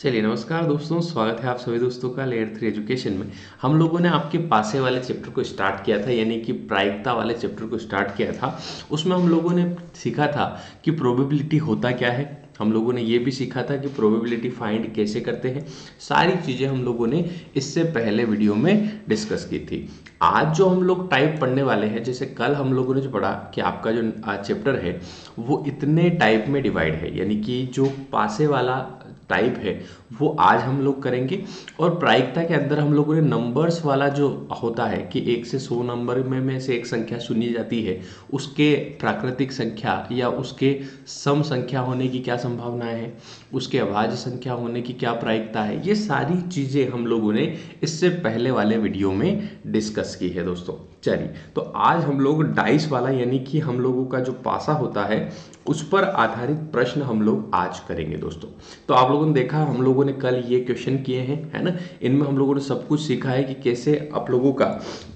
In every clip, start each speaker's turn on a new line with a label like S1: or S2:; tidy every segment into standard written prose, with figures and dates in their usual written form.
S1: चलिए नमस्कार दोस्तों, स्वागत है आप सभी दोस्तों का लेयर 3 एजुकेशन में। हम लोगों ने आपके पासे वाले चैप्टर को स्टार्ट किया था, यानी कि प्रायिकता वाले चैप्टर को स्टार्ट किया था। उसमें हम लोगों ने सीखा था कि प्रोबेबिलिटी होता क्या है। हम लोगों ने ये भी सीखा था कि प्रोबेबिलिटी फाइंड कैसे करते हैं। सारी चीज़ें हम लोगों ने इससे पहले वीडियो में डिस्कस की थी। आज जो हम लोग टाइप पढ़ने वाले हैं, जैसे कल हम लोगों ने जो पढ़ा कि आपका जो चैप्टर है वो इतने टाइप में डिवाइड है, यानी कि जो पासे वाला टाइप है वो आज हम लोग करेंगे। और प्रायिकता के अंदर हम लोगों ने नंबर्स वाला जो होता है कि 1 से 100 नंबर में से एक संख्या चुनी जाती है, उसके प्राकृतिक संख्या या उसके सम संख्या होने की क्या संभावनाएं है, उसके अभाज्य संख्या होने की क्या प्रायिकता है, ये सारी चीज़ें हम लोगों ने इससे पहले वाले वीडियो में डिस्कस की है दोस्तों। चलिए, तो आज हम लोग डाइस वाला यानी कि हम लोगों का जो पासा होता है उस पर आधारित प्रश्न हम लोग आज करेंगे दोस्तों। तो आप लोगों ने देखा, हम लोगों ने कल ये क्वेश्चन किए हैं, है ना। इनमें हम लोगों ने सब कुछ सीखा है कि कैसे आप लोगों का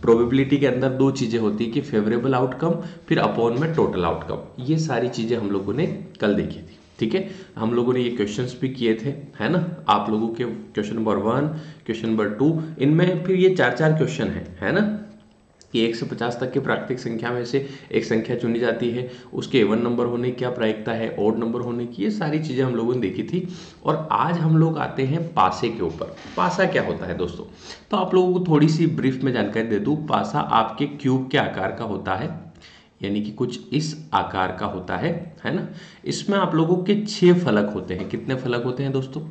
S1: प्रोबेबिलिटी के अंदर दो चीज़ें होती है कि फेवरेबल आउटकम फिर अपॉन में टोटल आउटकम। ये सारी चीज़ें हम लोगों ने कल देखी थी, ठीक है। हम लोगों ने ये क्वेश्चंस भी किए थे, है ना। आप लोगों के क्वेश्चन नंबर 1, क्वेश्चन नंबर 2, इनमें फिर ये 4-4 क्वेश्चन है ना कि 1 से 50 तक की प्राकृतिक संख्या में से एक संख्या चुनी जाती है, उसके इवन नंबर होने की क्या प्रायिकता है, ऑड नंबर होने की, ये सारी चीज़ें हम लोगों ने देखी थी। और आज हम लोग आते हैं पासे के ऊपर। पासा क्या होता है दोस्तों, तो आप लोगों को थोड़ी सी ब्रीफ में जानकारी दे दूँ। पासा आपके क्यूब के आकार का होता है, यानी कि कुछ इस आकार का होता है ना। इसमें आप लोगों के 6 फलक होते हैं। कितने फलक होते हैं दोस्तों?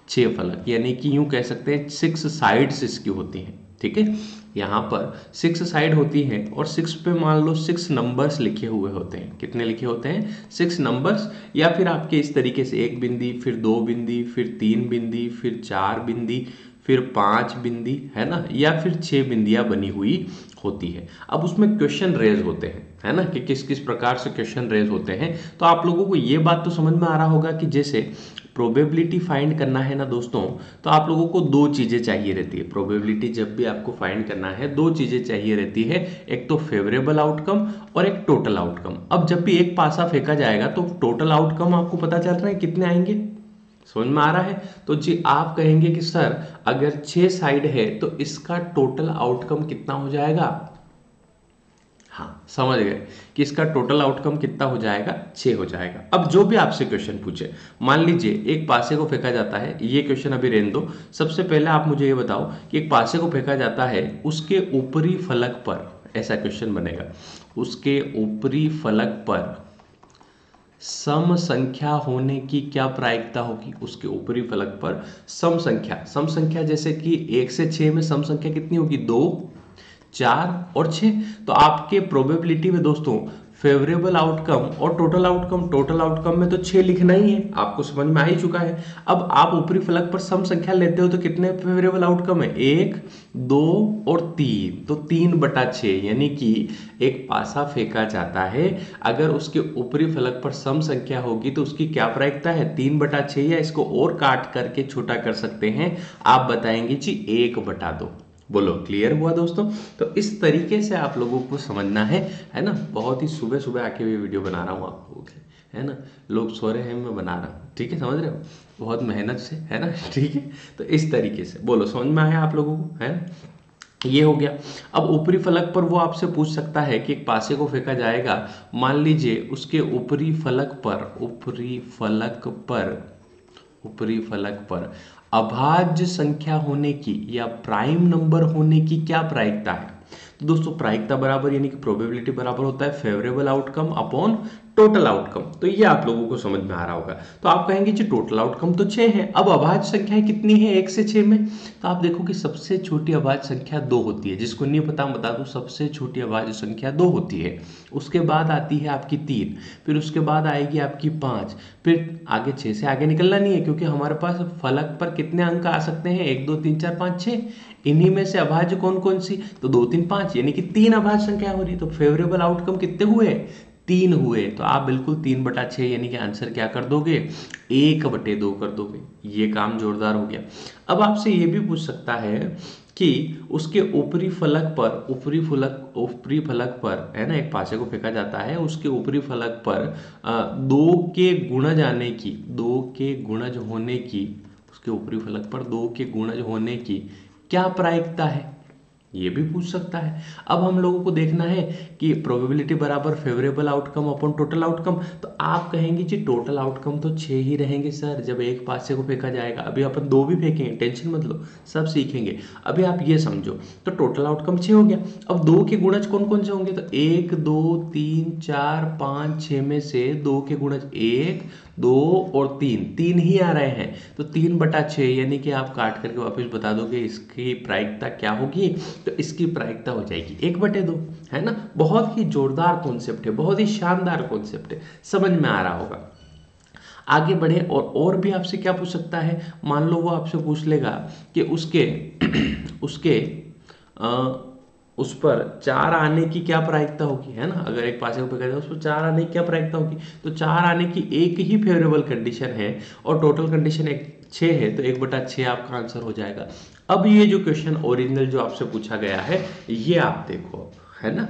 S1: 6 फलक, यानी कि यूं कह सकते हैं 6 साइड्स इसकी होती हैं, ठीक है। यहाँ पर 6 साइड होती हैं और 6 पे मान लो 6 नंबर्स लिखे हुए होते हैं। कितने लिखे होते हैं? 6 नंबर्स। या फिर आपके इस तरीके से 1 बिंदी, फिर 2 बिंदी, फिर 3 बिंदी, फिर 4 बिंदी, फिर 5 बिंदी, है ना, या फिर 6 बिंदियां बनी हुई होती है। अब उसमें क्वेश्चन रेज होते हैं, है ना, कि किस किस प्रकार से क्वेश्चन रेज होते हैं। तो आप लोगों को ये बात तो समझ में आ रहा होगा कि जैसे प्रोबेबिलिटी फाइंड करना है ना दोस्तों, तो आप लोगों को दो चीज़ें चाहिए रहती है। प्रोबेबिलिटी जब भी आपको फाइंड करना है, दो चीज़ें चाहिए रहती है, एक तो फेवरेबल आउटकम और एक टोटल आउटकम। अब जब भी एक पासा फेंका जाएगा तो टोटल आउटकम आपको पता चल रहा है कितने आएंगे, समझ में आ रहा है। तो जी आप कहेंगे कि सर अगर 6 साइड है तो इसका टोटल आउटकम कितना हो जाएगा। हाँ, समझ गए कि इसका टोटल आउटकम कितना हो जाएगा, 6 हो जाएगा। अब जो भी आपसे क्वेश्चन पूछे, मान लीजिए एक पासे को फेंका जाता है, ये क्वेश्चन अभी रहने दो। सबसे पहले आप मुझे ये बताओ कि एक पासे को फेंका जाता है, उसके ऊपरी फलक पर, ऐसा क्वेश्चन बनेगा, उसके ऊपरी फलक पर सम संख्या होने की क्या प्रायिकता होगी। उसके ऊपरी फलक पर सम संख्या जैसे कि 1 से 6 में सम संख्या कितनी होगी, 2, 4 और 6। तो आपके प्रोबेबिलिटी में दोस्तों फेवरेबल आउटकम और टोटल आउटकम में तो 6 लिखना ही है, आपको समझ में आ ही चुका है। अब आप ऊपरी फलक पर सम संख्या लेते हो तो कितने फेवरेबल आउटकम है, 1, 2 और 3, तो 3/6, यानी कि एक पासा फेंका जाता है, अगर उसके ऊपरी फलक पर सम संख्या होगी तो उसकी क्या प्रायिकता है, 3/6, या इसको और काट करके छोटा कर सकते हैं, आप बताएंगे जी 1/2। बोलो क्लियर हुआ दोस्तों। तो इस तरीके से आप लोगों को समझना है ना। बहुत ही सुबह सुबह आके भी वीडियो बना रहा हूँ आप लोगों के, है ना। लोग सो रहे हैं, मैं बना रहा हूँ, ठीक है, समझ रहे हो, बहुत मेहनत से, है ना, ठीक है। तो इस तरीके से बोलो, समझ में आया आप लोगों को, है ना। ये हो गया। अब ऊपरी फलक पर वो आपसे पूछ सकता है कि एक पासे को फेंका जाएगा, मान लीजिए उसके ऊपरी फलक पर अभाज्य संख्या होने की या प्राइम नंबर होने की क्या प्रायिकता है। तो दोस्तों प्रायिकता बराबर यानी कि प्रोबेबिलिटी बराबर होता है favourable outcome upon total outcome. तो ये आप लोगों को समझ में आ रहा होगा। तो आप कहेंगे जी टोटल आउटकम तो 6 है, अब अभाज्य संख्याएं कितनी है 1 से 6 में। तो आप देखो कि सबसे छोटी अभाज्य संख्या 2 होती है। जिसको नहीं पता बता दूं, सबसे छोटी अभाज्य संख्या 2 होती है। उसके बाद आती है आपकी 3, फिर उसके बाद आएगी आपकी 5, फिर आगे 6 से आगे निकलना नहीं है, क्योंकि हमारे पास फलक पर कितने अंक आ सकते हैं, 1, 2, 3, 4, 5, 6। इन्हीं में से अभाज्य कौन कौन सी, तो 2, 3, 5, यानी कि 3 अभाज्य संख्या हो रही है। तो फेवरेबल आउटकम कितने हुए, 3 हुए। तो आप बिल्कुल 3/6 यानी कि आंसर क्या कर दोगे, 1/2 कर दोगे। ये काम जोरदार हो गया। अब आपसे ये भी पूछ सकता है कि उसके ऊपरी फलक पर है ना, एक पासे को फेंका जाता है, उसके ऊपरी फलक पर 2 के गुणज होने की उसके ऊपरी फलक पर 2 के गुणज होने की क्या प्रायिकता है, ये भी पूछ सकता है। अब हम लोगों को देखना है कि प्रोबेबिलिटी बराबर favourable outcome upon total outcome, तो आप कहेंगे जी टोटल आउटकम तो 6 ही रहेंगे सर जब एक पासे को फेंका जाएगा। अभी अपन 2 भी फेंकेंगे, टेंशन मत लो, सब सीखेंगे। अभी आप ये समझो, तो टोटल आउटकम 6 हो गया। अब 2 के गुणज कौन कौन से होंगे, तो 1 2 3 4 5 6 में से 2 के गुणज 1 2 और 3, 3 ही आ रहे हैं, तो 3/6 यानी कि आप काट करके वापस बता दोगे इसकी प्रायिकता क्या होगी, तो इसकी प्रायिकता हो जाएगी 1/2, है ना। बहुत ही जोरदार कॉन्सेप्ट है, बहुत ही शानदार कॉन्सेप्ट है, समझ में आ रहा होगा। आगे बढ़े, और भी आपसे क्या पूछ सकता है, मान लो वो आपसे पूछ लेगा कि उसके उसके उस पर 4 आने की क्या प्रायिकता होगी, है ना। अगर एक पासे को फेंका जाए उस पर 4 आने की क्या प्रायिकता होगी, तो 4 आने की एक ही फेवरेबल कंडीशन है और टोटल कंडीशन 6 है, तो 1/6 आपका आंसर हो जाएगा। अब ये जो क्वेश्चन ओरिजिनल जो आपसे पूछा गया है, ये आप देखो, है ना।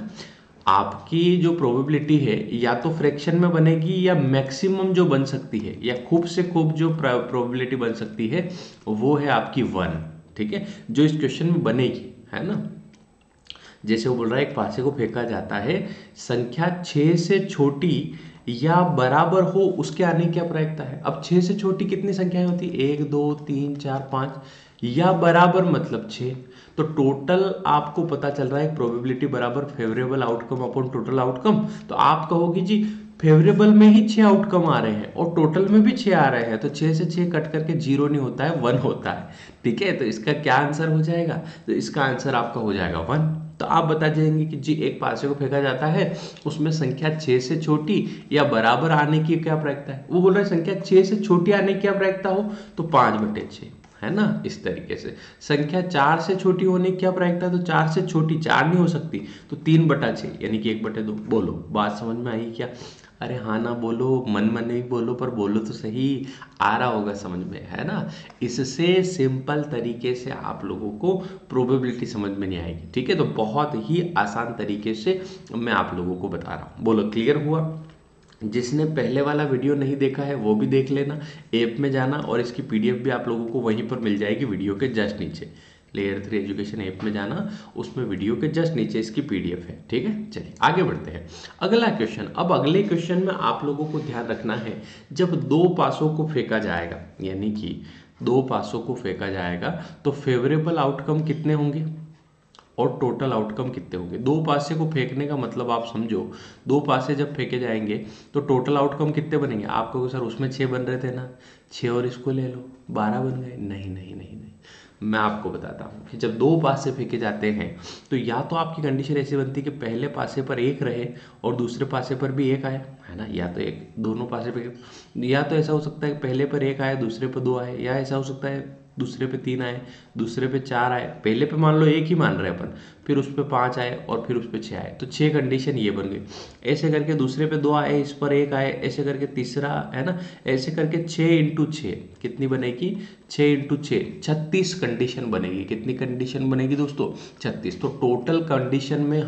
S1: आपकी जो प्रोबेबिलिटी है या तो फ्रैक्शन में बनेगी या मैक्सिमम जो बन सकती है या खूब से खूब जो प्रोबेबिलिटी बन सकती है वो है आपकी 1, ठीक है, जो इस क्वेश्चन में बनेगी, है ना। जैसे वो बोल रहा है एक पासे को फेंका जाता है, संख्या 6 से छोटी या बराबर हो उसके आने की क्या प्रायिकता है। अब 6 से छोटी कितनी संख्याएं होती, 1 2 3 4 5, या बराबर मतलब 6, तो टोटल आपको पता चल रहा है प्रोबेबिलिटी बराबर favourable outcome upon total outcome. तो आप कहोगे जी फेवरेबल में ही 6 आउटकम आ रहे हैं और टोटल में भी 6 आ रहे हैं, तो 6 से 6 कट करके 0 नहीं होता है, 1 होता है, ठीक है। तो इसका क्या आंसर हो जाएगा, तो इसका आंसर आपका हो जाएगा 1। तो आप बता जाएंगे कि जी एक पासे को फेंका जाता है, उसमें संख्या 6 से छोटी या बराबर आने की क्या प्रायिकता है। वो बोल रहा है संख्या 6 से छोटी आने की क्या प्रायिकता हो, तो 5/6, है ना। इस तरीके से संख्या 4 से छोटी होने की क्या प्रायिकता है, तो 4 से छोटी 4 नहीं हो सकती, तो 3/6 यानी कि 1/2। बोलो बात समझ में आई क्या। अरे हाँ ना बोलो, मन मन नहीं बोलो, पर बोलो तो सही, आ रहा होगा समझ में, है ना। इससे सिंपल तरीके से आप लोगों को प्रोबेबिलिटी समझ में नहीं आएगी, ठीक है। तो बहुत ही आसान तरीके से मैं आप लोगों को बता रहा हूँ। बोलो क्लियर हुआ। जिसने पहले वाला वीडियो नहीं देखा है वो भी देख लेना, ऐप में जाना और इसकी पीडीएफ भी आप लोगों को वहीं पर मिल जाएगी वीडियो के जस्ट नीचे। लेयर 3 एजुकेशन ऐप में जाना, उसमें वीडियो के जस्ट नीचे इसकी पीडीएफ है, ठीक है। चलिए आगे बढ़ते हैं, अगला क्वेश्चन। अब अगले क्वेश्चन में आप लोगों को ध्यान रखना है, जब 2 पासों को फेंका जाएगा, यानी कि 2 पासों को फेंका जाएगा तो फेवरेबल आउटकम कितने होंगे और टोटल आउटकम कितने होंगे। 2 पासे को फेंकने का मतलब आप समझो, 2 पासे जब फेंके जाएंगे तो टोटल आउटकम कितने बनेंगे। आप कहोगे सर उसमें 6 बन रहे थे ना, 6 और इसको ले लो 12 बन गए। नहीं नहीं नहीं नहीं, मैं आपको बताता हूँ कि जब 2 पासे फेंके जाते हैं तो या तो आपकी कंडीशन ऐसी बनती है कि पहले पासे पर 1 रहे और दूसरे पासे पर भी 1 आए, है ना। या तो एक दोनों पासे पे, या तो ऐसा हो सकता है कि पहले पर 1 आए दूसरे पर 2 आए, या ऐसा हो सकता है दूसरे पे 3 आए दूसरे पे 4 आए, पहले पे मान लो 1 ही मान रहे हैं अपन, फिर उस पे 5 आए और फिर उस पे 6 आए, तो 6 कंडीशन ये बन गई। ऐसे करके दूसरे पे 2 आए, इस पर 1 आए, ऐसे करके तीसरा, है ना। ऐसे करके 6 × 6 कितनी बनेगी, 6 × 6 36 कंडीशन बनेगी। कितनी कंडीशन बनेगी दोस्तों, 36। तो टोटल कंडीशन में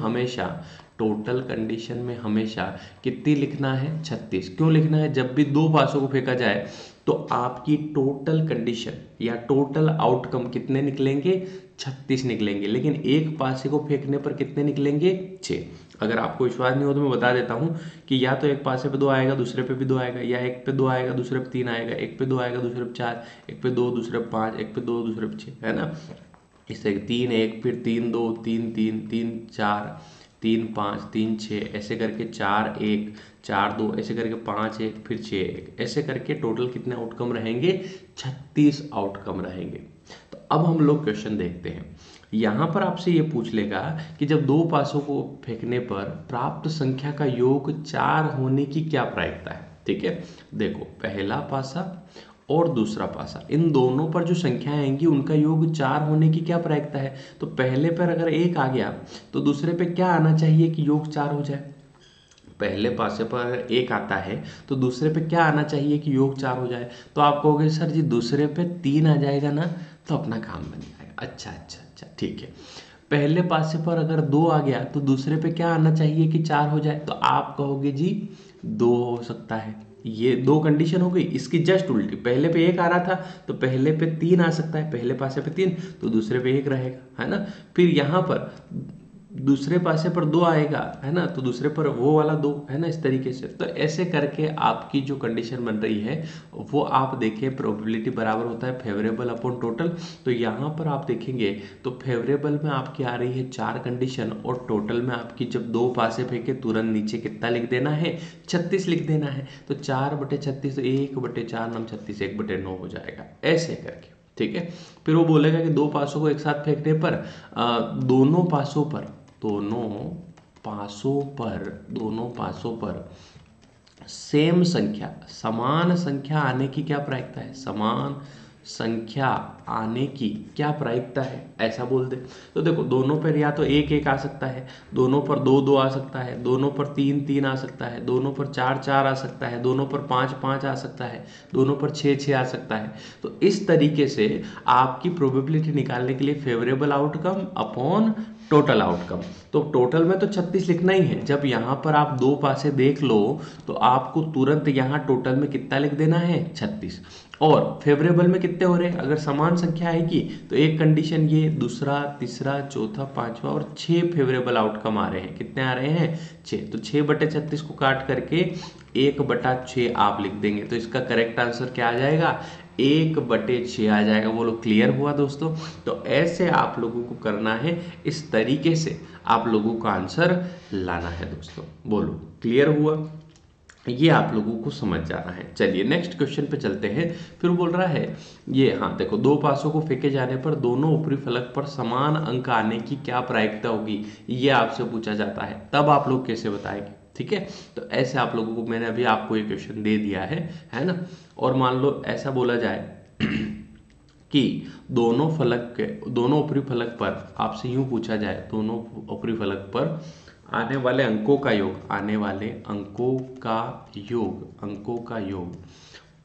S1: हमेशा कितनी लिखना है, 36। क्यों लिखना है, जब भी 2 पासों को फेंका जाए तो आपकी टोटल कंडीशन या टोटल आउटकम कितने निकलेंगे, 36 निकलेंगे। लेकिन एक पासे को फेंकने पर कितने निकलेंगे, 6। अगर आपको विश्वास नहीं हो तो मैं बता देता हूं कि या तो एक पासे पे 2 आएगा दूसरे पे भी 2 आएगा, या एक पे 2 आएगा दूसरे पे 3 आएगा, एक पे 2 आएगा दूसरे पे 4, एक पे 2 दूसरे पे 5, एक पे 2 दूसरे पे 6, है ना। इस तरह 3 1 फिर 3 2 3 3 3 4 3 5 3 6, ऐसे करके 4 1 4 2, ऐसे करके 5 1 फिर 6 1, ऐसे करके टोटल कितने आउटकम रहेंगे, 36 आउटकम रहेंगे। तो अब हम लोग क्वेश्चन देखते हैं। यहाँ पर आपसे ये पूछ लेगा कि जब 2 पासों को फेंकने पर प्राप्त संख्या का योग 4 होने की क्या प्रायिकता है, ठीक है। देखो पहला पासा और दूसरा पासा, इन दोनों पर जो संख्याएं आएंगी उनका योग 4 होने की क्या प्रायिकता है। तो पहले पर अगर 1 आ गया तो दूसरे पे क्या आना चाहिए कि योग 4 हो जाए। पहले पासे पर अगर 1 आता है तो दूसरे पे क्या आना चाहिए कि योग 4 हो जाए। तो आप कहोगे सर जी दूसरे पे 3 आ जाएगा ना, तो अपना काम बन जाएगा। अच्छा अच्छा अच्छा ठीक है। पहले पासे पर अगर 2 आ गया तो दूसरे पे क्या आना चाहिए कि 4 हो जाए। तो आप कहोगे जी 2 हो सकता है, ये दो कंडीशन हो गई। इसकी जस्ट उल्टी, पहले पे एक आ रहा था तो पहले पे 3 आ सकता है, पहले पासे पे 3 तो दूसरे पे 1 रहेगा, है ना। फिर यहाँ पर दूसरे पासे पर 2 आएगा, है ना, तो दूसरे पर वो वाला 2, है ना, इस तरीके से। तो ऐसे करके आपकी जो कंडीशन बन रही है वो आप देखिए प्रोबेबिलिटी बराबर होता है फेवरेबल अपॉन टोटल। तो यहाँ पर आप देखेंगे तो फेवरेबल में आपकी आ रही है 4 कंडीशन, और टोटल में आपकी जब 2 पासे फेंके तुरंत नीचे कितना लिख देना है, 36 लिख देना है। तो 4/36 तो 1/4 9 36 1/9 हो जाएगा, ऐसे करके, ठीक है। फिर वो बोलेगा कि 2 पासों को एक साथ फेंकने पर दोनों पासों पर सेम संख्या, समान संख्या आने की क्या प्रायिकता है, समान संख्या आने की क्या प्रायिकता है, ऐसा बोल दे। तो देखो दोनों पर या तो 1 1 आ सकता है, दोनों पर 2 2 आ सकता है, दोनों पर 3 3 आ सकता है, दोनों पर 4 4 आ सकता है, दोनों पर 5 5 आ सकता है, दोनों पर 6 6 आ सकता है। तो इस तरीके से आपकी प्रोबेबिलिटी निकालने के लिए favourable outcome upon total outcome. तो टोटल में तो 36 लिखना ही है। जब यहाँ पर आप 2 पासे देख लो तो आपको तुरंत यहाँ टोटल में कितना लिख देना है, 36। और फेवरेबल में कितने हो रहे हैं, अगर समान संख्या आएगी तो एक कंडीशन ये, दूसरा, तीसरा, चौथा, पांचवा और 6 फेवरेबल आउटकम आ रहे हैं। कितने आ रहे हैं, 6। तो 6/36 को काट करके 1/6 आप लिख देंगे, तो इसका करेक्ट आंसर क्या आ जाएगा, 1/6 आ जाएगा। बोलो क्लियर हुआ दोस्तों। तो ऐसे आप लोगों को करना है, इस तरीके से आप लोगों का आंसर लाना है दोस्तों। बोलो क्लियर हुआ, ये आप लोगों को समझ जाना है। चलिए नेक्स्ट क्वेश्चन पे चलते हैं। फिर बोल रहा है ये, हाँ देखो, 2 पासों को फेंके जाने पर दोनों ऊपरी फलक पर समान अंक आने की क्या प्रायिकता होगी, ये आपसे पूछा जाता है। तब आप लोग कैसे बताएंगे, ठीक है। तो ऐसे आप लोगों को मैंने अभी आपको ये क्वेश्चन दे दिया है ना। और मान लो ऐसा बोला जाए कि दोनों ऊपरी फलक पर आपसे यूं पूछा जाए, दोनों ऊपरी फलक पर आने वाले अंकों का योग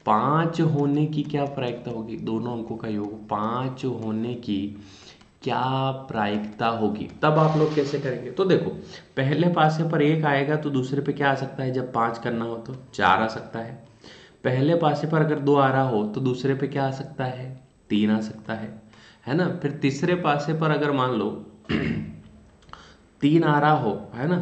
S1: 5 होने की क्या प्रायिकता होगी, दोनों अंकों का योग 5 होने की क्या प्रायिकता होगी। तब आप लोग कैसे करेंगे, तो देखो पहले पासे पर 1 आएगा तो दूसरे पे क्या आ सकता है, जब 5 करना हो तो 4 आ सकता है। पहले पासे पर अगर 2 आ रहा हो तो दूसरे पे क्या आ सकता है, 3 आ सकता है ना। फिर तीसरे पासे पर अगर मान लो 3 आ रहा हो, है ना,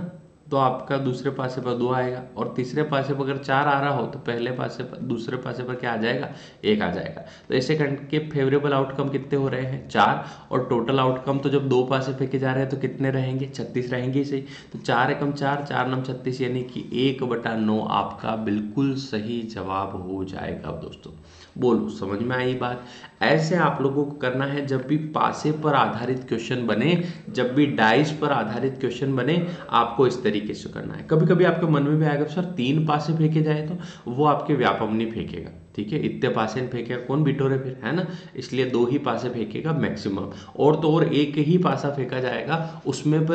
S1: तो आपका दूसरे पासे पर 2 आएगा। और तीसरे पासे पर अगर 4 आ रहा हो तो पहले पासे पर, दूसरे पासे पर क्या आ जाएगा, 1 आ जाएगा। तो ऐसे करके फेवरेबल आउटकम कितने हो रहे हैं, 4। और टोटल आउटकम तो जब 2 पासे फेंके जा रहे हैं तो कितने रहेंगे, 36 रहेंगे सही। तो 4 एकम 4, 4 9 36, यानी कि 1/9 आपका बिल्कुल सही जवाब हो जाएगा दोस्तों। बोलो समझ में आई बात। ऐसे आप लोगों को करना है जब भी पासे पर आधारित क्वेश्चन बने, जब भी डाइस पर आधारित क्वेश्चन बने, आपको इस तरीके से करना है। कभी कभी आपके मन में भी आएगा सर 3 पासे फेंके जाए तो वो आपके व्यापम नहीं फेंकेगा, ठीक है, इतने पासे फेंकेगा कौन बिटोरे फिर, है ना। इसलिए 2 ही पासे फेंकेगा मैक्सिमम। और तो और एक ही पासा फेंका जाएगा, उसमें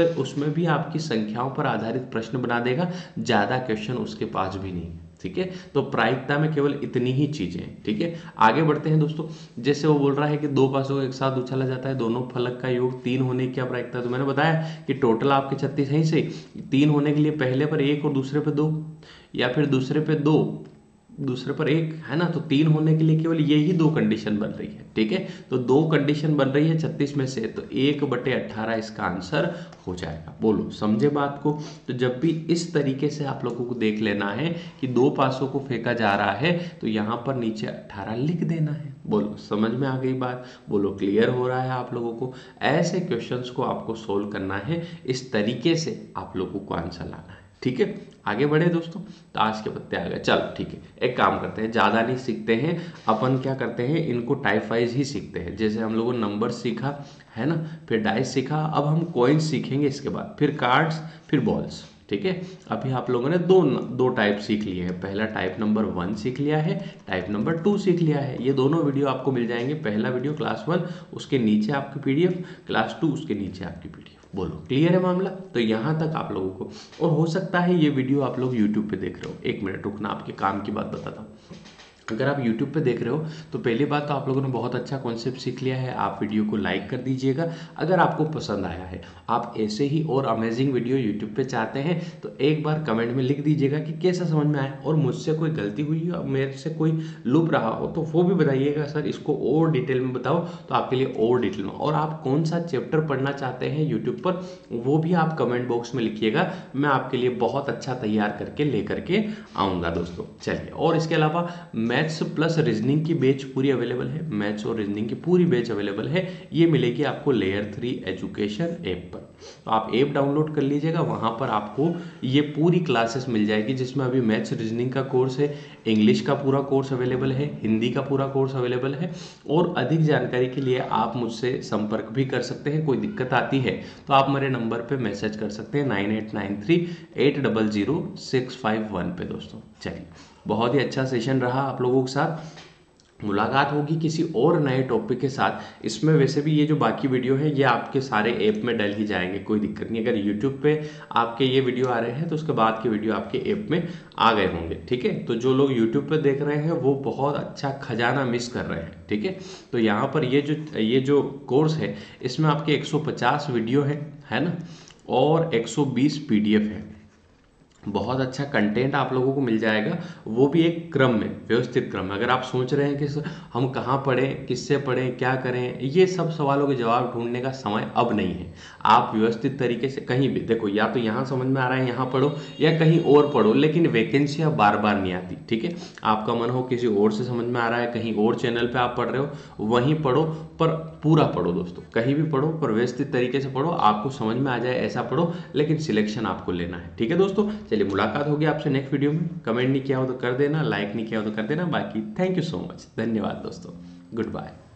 S1: भी आपकी संख्याओं पर आधारित प्रश्न बना देगा, ज़्यादा क्वेश्चन उसके पास भी नहीं, ठीक है। तो प्रायिकता में केवल इतनी ही चीजें हैं, ठीक है। आगे बढ़ते हैं दोस्तों। जैसे वो बोल रहा है कि 2 पासों को एक साथ उछाला जाता है, दोनों फलक का योग 3 होने की क्या प्रायिकता है। तो मैंने बताया कि टोटल आपके 36 है से 3 होने के लिए पहले पर 1 और दूसरे पर 2, या फिर दूसरे पर 2 दूसरे पर 1, है ना। तो 3 होने के लिए केवल यही 2 कंडीशन बन रही है, ठीक है। तो 2 कंडीशन बन रही है 36 में से, तो 1/18 इसका आंसर हो जाएगा। बोलो समझे बात को। तो जब भी इस तरीके से आप लोगों को देख लेना है कि 2 पासों को फेंका जा रहा है तो यहाँ पर नीचे 18 लिख देना है। बोलो समझ में आ गई बात। बोलो क्लियर हो रहा है आप लोगों को। ऐसे क्वेश्चंस को आपको सोल्व करना है, इस तरीके से आप लोगों को आंसर लाना है, ठीक है। आगे बढ़े दोस्तों। तो आज के पत्ते आ गए, चलो ठीक है। एक काम करते हैं, ज़्यादा नहीं सीखते हैं अपन, क्या करते हैं इनको टाइप वाइज ही सीखते हैं। जैसे हम लोगों ने नंबर सीखा, है ना, फिर डाइस सीखा, अब हम कॉइन्स सीखेंगे इसके बाद, फिर कार्ड्स, फिर बॉल्स, ठीक है। अभी आप लोगों ने दो टाइप सीख लिए हैं। पहला टाइप नंबर 1 सीख लिया है, टाइप नंबर 2 सीख लिया है। ये दोनों वीडियो आपको मिल जाएंगे। पहला वीडियो क्लास 1, उसके नीचे आपकी PDF, क्लास 2 उसके नीचे आपकी PDF। बोलो क्लियर है मामला। तो यहाँ तक आप लोगों को, और हो सकता है ये वीडियो आप लोग YouTube पे देख रहे हो। 1 मिनट रुकना, आपके काम की बात बताता हूँ। अगर आप YouTube पे देख रहे हो तो पहली बात तो आप लोगों ने बहुत अच्छा कॉन्सेप्ट सीख लिया है। आप वीडियो को लाइक कर दीजिएगा अगर आपको पसंद आया है। आप ऐसे ही और अमेजिंग वीडियो YouTube पे चाहते हैं तो एक बार कमेंट में लिख दीजिएगा कि कैसा समझ में आया, और मुझसे कोई गलती हुई हो, मेरे से कोई लूप रहा हो तो वो भी बताइएगा, सर इसको और डिटेल में बताओ, तो आपके लिए और डिटेल में। और आप कौन सा चैप्टर पढ़ना चाहते हैं यूट्यूब पर वो भी आप कमेंट बॉक्स में लिखिएगा, मैं आपके लिए बहुत अच्छा तैयार करके लेकर के आऊँगा दोस्तों। चलिए, और इसके अलावा मैथ्स प्लस रीजनिंग की बैच पूरी अवेलेबल है। मैथ्स और रीजनिंग की पूरी बैच अवेलेबल है। ये मिलेगी आपको लेयर 3 एजुकेशन ऐप पर। तो आप ऐप डाउनलोड कर लीजिएगा, वहाँ पर आपको ये पूरी क्लासेस मिल जाएगी, जिसमें अभी मैथ्स रीजनिंग का कोर्स है, इंग्लिश का पूरा कोर्स अवेलेबल है, हिंदी का पूरा कोर्स अवेलेबल है। और अधिक जानकारी के लिए आप मुझसे संपर्क भी कर सकते हैं। कोई दिक्कत आती है तो आप मेरे नंबर पे मैसेज कर सकते हैं 9893800651 पे दोस्तों। चलिए, बहुत ही अच्छा सेशन रहा आप लोगों के साथ। मुलाकात होगी किसी और नए टॉपिक के साथ। इसमें वैसे भी ये जो बाकी वीडियो है ये आपके सारे ऐप में डल ही जाएंगे, कोई दिक्कत नहीं। अगर यूट्यूब पे आपके ये वीडियो आ रहे हैं तो उसके बाद के वीडियो आपके ऐप में आ गए होंगे, ठीक है। तो जो लोग यूट्यूब पे देख रहे हैं वो बहुत अच्छा खजाना मिस कर रहे हैं, ठीक है। तो यहाँ पर ये जो कोर्स है इसमें आपके 150 वीडियो है ना, और 120 PDF है। बहुत अच्छा कंटेंट आप लोगों को मिल जाएगा, वो भी एक क्रम में, व्यवस्थित क्रम में। अगर आप सोच रहे हैं कि हम कहाँ पढ़ें, किससे पढ़ें, क्या करें, ये सब सवालों के जवाब ढूंढने का समय अब नहीं है। आप व्यवस्थित तरीके से कहीं भी देखो, या तो यहाँ समझ में आ रहा है यहाँ पढ़ो, या कहीं और पढ़ो, लेकिन वैकेंसियाँ बार बार नहीं आती, ठीक है। आपका मन हो किसी और से समझ में आ रहा है, कहीं और चैनल पर आप पढ़ रहे हो, वहीं पढ़ो, पर पूरा पढ़ो दोस्तों। कहीं भी पढ़ो पर व्यवस्थित तरीके से पढ़ो, आपको समझ में आ जाए ऐसा पढ़ो, लेकिन सिलेक्शन आपको लेना है, ठीक है दोस्तों। चलिए, मुलाकात होगी आपसे नेक्स्ट वीडियो में। कमेंट नहीं किया हो तो कर देना, लाइक नहीं किया हो तो कर देना। बाकी थैंक यू सो मच, धन्यवाद दोस्तों, गुड बाय।